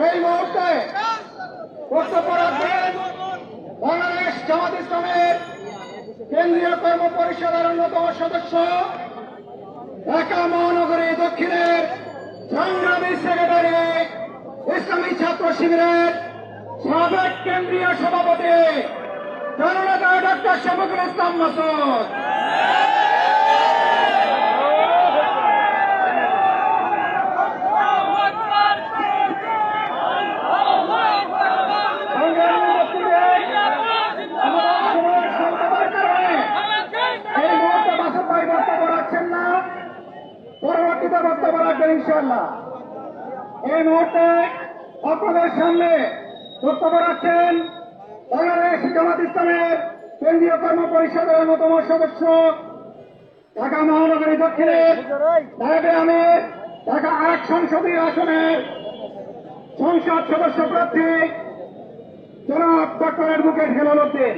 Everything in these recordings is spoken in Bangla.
এই মুহূর্তে বক্তব্য রাখবেন বাংলাদেশ জামাত ইসলামের কেন্দ্রীয় কর্ম পরিষদের অন্যতম সদস্য, ঢাকা মহানগরী দক্ষিণের সংগ্রামী সেক্রেটারি, ইসলামী ছাত্র শিবিরের সাবেক কেন্দ্রীয় সভাপতি জননেতা ডক্টর শফিকুল ইসলাম মাসুদ। পরবর্তীতে বক্তব্য রাখবেন ইনশাআল্লাহ। এই মুহূর্তে আপনাদের সামনে বক্তব্য রাখছেন বাংলাদেশ জামাত ইসলামের কেন্দ্রীয় কর্ম পরিষদের অন্যতম সদস্য, ঢাকা মহানগরী দক্ষিণের নায়েবে আমির, ঢাকা ৮ সংসদীয় আসনের সংসদ সদস্য প্রার্থী জনাব ডক্টর অ্যাডভোকেট হেলাল উদ্দিন।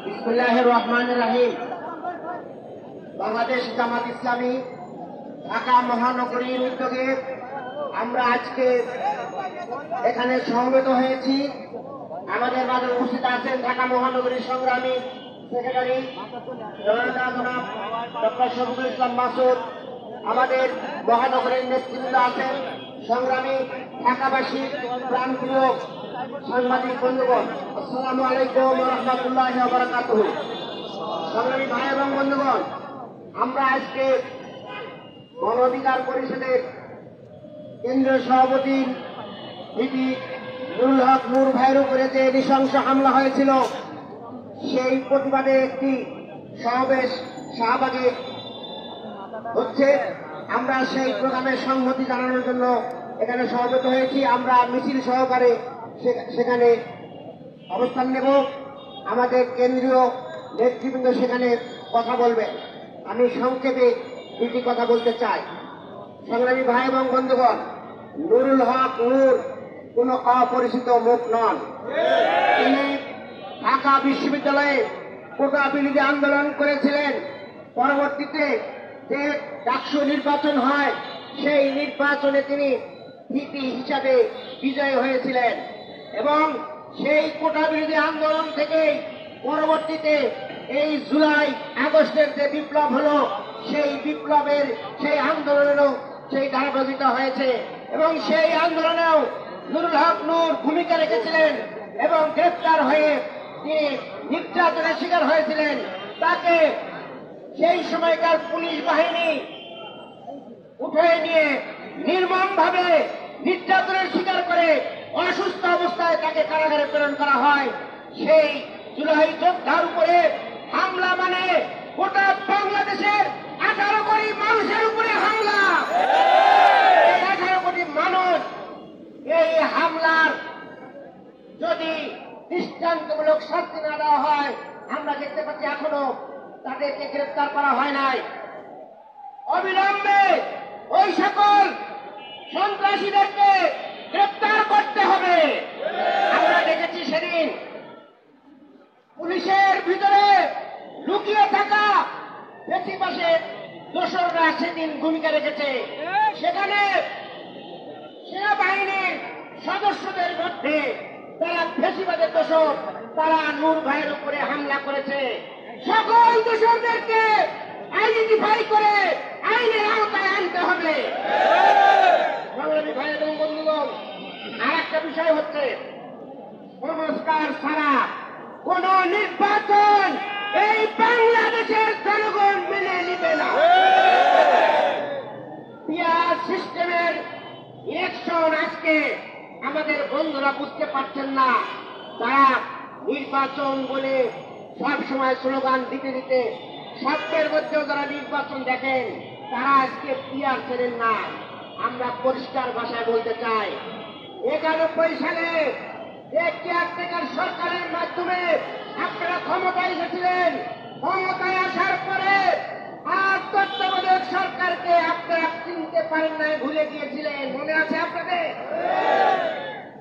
বিসমিল্লাহির রহমানির রহিম। বাংলাদেশ জামাত ইসলামী ঢাকা মহানগরীর উদ্যোগে আমরা আজকে এখানে সমবেত হয়েছি। আমাদের মাঝে উপস্থিত আছেন ঢাকা মহানগরীর সংগ্রামী সেক্রেটারি জননেতা জনাব ডক্টর শফিকুল ইসলাম মাসুদ, আমাদের মহানগরীর নেতৃবৃন্দ আছেন, সংগ্রামী ঢাকাবাসী, প্রাণপ্রিয় সাংবাদিক বন্ধুগণ, আসসালামু আলাইকুম ওয়া রাহমাতুল্লাহি ওয়া বারাকাতুহু। সংগ্রামী ভাই এবং বন্ধুগণ, আমরা আজকে গণ অধিকার পরিষদের কেন্দ্রীয় সভাপতি ভিপি নুরুল হক নূর ভাইয়ের উপরে যে নৃশংস হামলা হয়েছিল, সেই প্রতিবাদে একটি সমাবেশ শাহবাগে হচ্ছে। আমরা সেই প্রোগ্রামের সংহতি জানানোর জন্য এখানে সমবেত হয়েছি। আমরা মিছিল সহকারে সেখানে অবস্থান নেব। আমাদের কেন্দ্রীয় নেতৃবৃন্দ সেখানে কথা বলবেন। আমি সংক্ষেপে দুটি কথা বলতে চাই। সংগ্রামী ভাই এবং বন্ধুগণ, নুরুল হক নূর কোন অপরিচিত মুখ নন। তিনি ঢাকা বিশ্ববিদ্যালয়ে কোটা বিরোধী আন্দোলন করেছিলেন। পরবর্তীতে যে ডাকসু নির্বাচন হয়, সেই নির্বাচনে তিনি ভিপি হিসাবে বিজয়ী হয়েছিলেন এবং সেই কোটা বিরোধী আন্দোলন থেকে পরবর্তীতে এই জুলাই আগস্টের যে বিপ্লব হলো, সেই বিপ্লবের সেই আন্দোলনেরও সেই ধারাবাহিকতা হয়েছে এবং সেই আন্দোলনেও নুরুল হক নূর ভূমিকা রেখেছিলেন এবং গ্রেপ্তার হয়ে তিনি নির্যাতনের শিকার হয়েছিলেন। তাকে সেই সময়কার পুলিশ বাহিনী উঠে নিয়ে নির্মমভাবে নির্যাতনের শিকার করে অসুস্থ অবস্থায় তাকে কারাগারে প্রেরণ করা হয়। সেই জুলাই যোদ্ধার উপরে হামলা মানে গোটা বাংলাদেশের 18 কোটি মানুষের উপরে হামলা। এই 18 কোটি মানুষ এই হামলার যদি দৃষ্টান্তমূলক শাস্তি না দেওয়া হয়, আমরা দেখতে পাচ্ছি এখনো তাদেরকে গ্রেপ্তার করা হয় নাই। অবিলম্বে ওই সকল সন্ত্রাসীদেরকে গ্রেপ্তার করতে হবে। আমরা দেখেছি সেদিন পুলিশের ভিতরে লুকিয়ে থাকা বেশিরভাগের দোসররা সেদিন ভূমিকা রেখেছে। সেখানে সেনাবাহিনীর সদস্যদের মধ্যে তারা ফেসিবাদের দোসর, তারা নূর ভাইয়ের উপরে হামলা করেছে। সকল দোসরদেরকে আইডেন্টিফাই করে আইনের আওতায় আনতে হবে। সংগ্রামী ভাই এবং বন্ধুগণ, আর একটা বিষয় হচ্ছে সংস্কার ছাড়া কোন নির্বাচন এই বাংলাদেশের জনগণ মেনে নিবে না। পিয়ার সিস্টেমের ইলেকশন আজকে আমাদের বন্ধুরা বুঝতে পারছেন না। তারা নির্বাচন বলে সব সময় স্লোগান দিতে দিতে স্বপ্নের মধ্যেও যারা নির্বাচন দেখেন, তারা আজকে পিয়ার ছেড়েন না। আমরা পরিষ্কার ভাষায় বলতে চাই, 91 সালে কেয়ারটেকার সরকারের মাধ্যমে আপনারা ক্ষমতায় এসেছিলেন। ক্ষমতায় আসার পরে শেষবারের ন্যায় ভুলে গিয়েছিলেন, মনে আছে আপনাদের?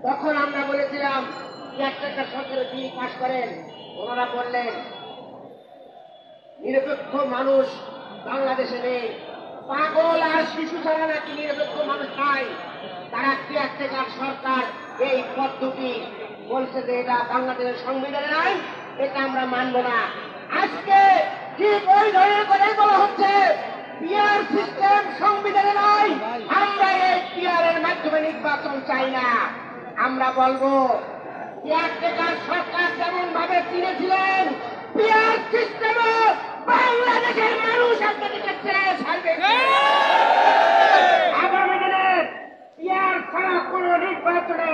তখন আমরা বলেছিলাম একটা সরকারের বিল পাশ করেন। ওনারা বললেন নিরপেক্ষ মানুষ বাংলাদেশে নেই, পাগল আর শিশু ছাড়া নাকি নিরপেক্ষ মানুষ নাই। তারা কেয়ারটেকার সরকার এই পদ্ধতি বলছে যে এটা বাংলাদেশের সংবিধানে নাই, এটা আমরা মানব না। আজকে ঠিক ওই ধরনের কথাই বলা হচ্ছে, পিআর সিস্টেম সংবিধানে নাই, আমরা এই পিআর এর মাধ্যমে নির্বাচন চাই না। আমরা বলবো কেয়ারটেকার সরকার যেমন ভাবে চিনেছিলেন, পিআর সিস্টেমে বাংলাদেশের মানুষ আপনাদেরকে চেয়ে ছাড়বে। আগামী দিনে পিআর ছাড়া কোন নির্বাচনে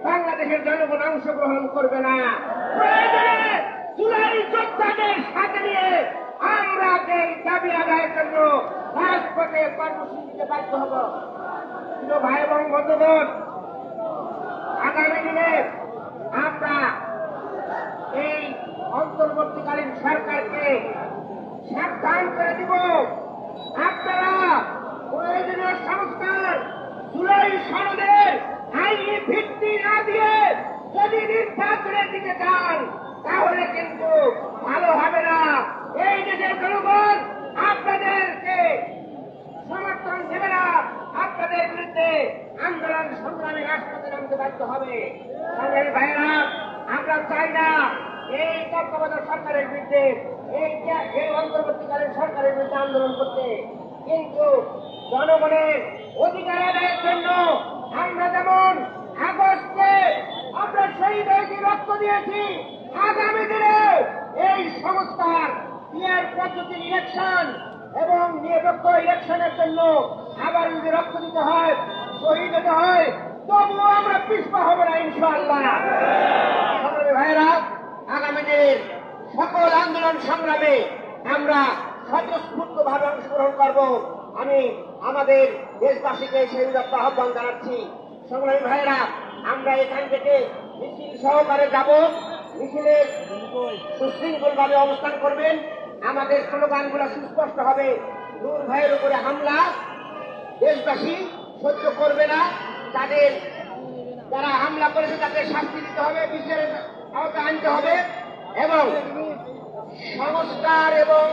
বাংলাদেশের জনগণ অংশগ্রহণ করবে না। প্রয়োজনে জুলাই যোদ্ধাদের সাথে নিয়ে আমরা যে দাবি আদায়ের জন্য রাজপথে কর্মসূচি দিতে বাধ্য হব। প্রিয় ভাই এবং বন্ধুগণ, আগামী দিনে আমরা এই অন্তর্বর্তীকালীন সরকারকে সাবধান করে দিব, আপনারা প্রয়োজনীয় সংস্কার জুলাই সনদের আইনি ভিত্তি না দিয়ে যদি নির্বাচনের দিকে যান তাহলে কিন্তু ভালো হবে না। এই দেশের জনগণ আপনাদেরকে সমর্থন দেবে না, আপনাদের বিরুদ্ধে আন্দোলন সংগ্রামে রাজপথে নামতে বাধ্য হবে। সংগ্রামী ভাইয়েরা, আমরা চাই না এই তত্ত্বাবধায়ক সরকারের বিরুদ্ধে, এই অন্তর্বর্তীকালীন সরকারের বিরুদ্ধে আন্দোলন করতে, কিন্তু জনগণের অধিকার আদায়ের জন্য আমরা যেমন আগস্টে আমরা শহীদ হয়েছি, রক্ত দিয়েছি, আগামী দিনে এই সংস্কার পিআর পদ্ধতির ইলেকশন এবং নিরপেক্ষ ইলেকশনের জন্য আবার যদি রক্ত দিতে হয়, শহীদ হতে হয়, তবুও আমরা পিছপা হব না ইনশাআল্লাহ। ভাইয়েরা, আগামী দিনের সকল আন্দোলন সংগ্রামে আমরা স্বতঃস্ফূর্ত ভাবে অংশগ্রহণ করব। আমি আমাদের দেশবাসীকে সেই উদাত্ত আহ্বান জানাচ্ছি। সংগ্রামী ভাইয়েরা, আমরা এখান থেকে মিছিল সহকারে যাব। মিছিলে সুশৃঙ্খল ভাবে অবস্থান করবেন। আমাদের স্লোগানগুলো সুস্পষ্ট হবে। নূর ভাইয়ের উপরে হামলা দেশবাসী সহ্য করবে না, তাদের যারা হামলা করেছে তাদের শাস্তি দিতে হবে, বিচারের আওতায় আনতে হবে এবং সংস্কার এবং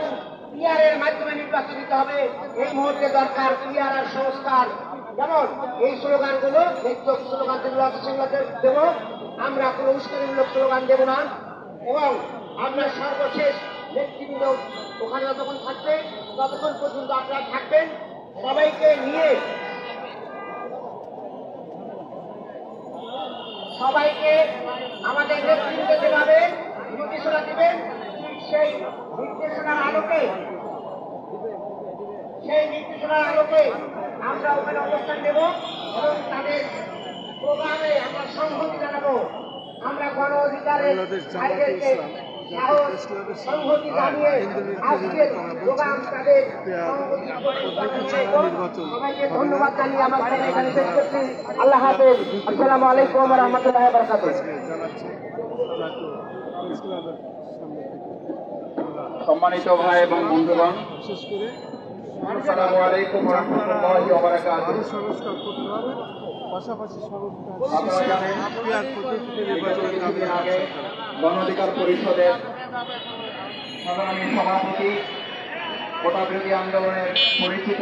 পিআর এর মাধ্যমে নির্বাচন দিতে হবে। এই মুহূর্তে দরকার পিআর আর সংস্কার। যেমন এই স্লোগানগুলো নেতৃত্ব স্লোগান যেগুলো আছে সেগুলো দেব, আমরা কোনো উস্কানিমূলক স্লোগান দেব না এবং আমরা সর্বশেষ নেতৃবৃন্দ ওখানে যতক্ষণ থাকবে ততক্ষণ পর্যন্ত আপনারা থাকবেন। সবাইকে নিয়ে সবাইকে আমাদের নেতৃত্বে যেভাবে নির্দেশনা দেবেন, সেই নির্দেশনার আলোকে আমরা ওখানে অবস্থান নেব এবং তাদের প্রোগ্রামে আমরা সংহতি জানাবো। আমরা গণ অধিকারের ভাইদেরকে সংহতি জানিয়ে আজকের প্রোগ্রাম তাদের সবাইকে ধন্যবাদ জানিয়ে আমার এখানে শেষ করছি। আল্লাহ হাফেজ। আসসালামু আলাইকুম ওয়া রাহমাতুল্লাহি ওয়া বারাকাতুহু। সম্মানিত ভাই এবং বন্ধুগণ, আসসালামু আলাইকুম ওয়া রাহমাতুল্লাহি ওয়া বারাকাতুহু। আপনারা জানেন কিছুদিন আগে গণ অধিকার পরিষদের সংগ্রামী সভাপতি কোটা বিরোধী আন্দোলনের পরিচিত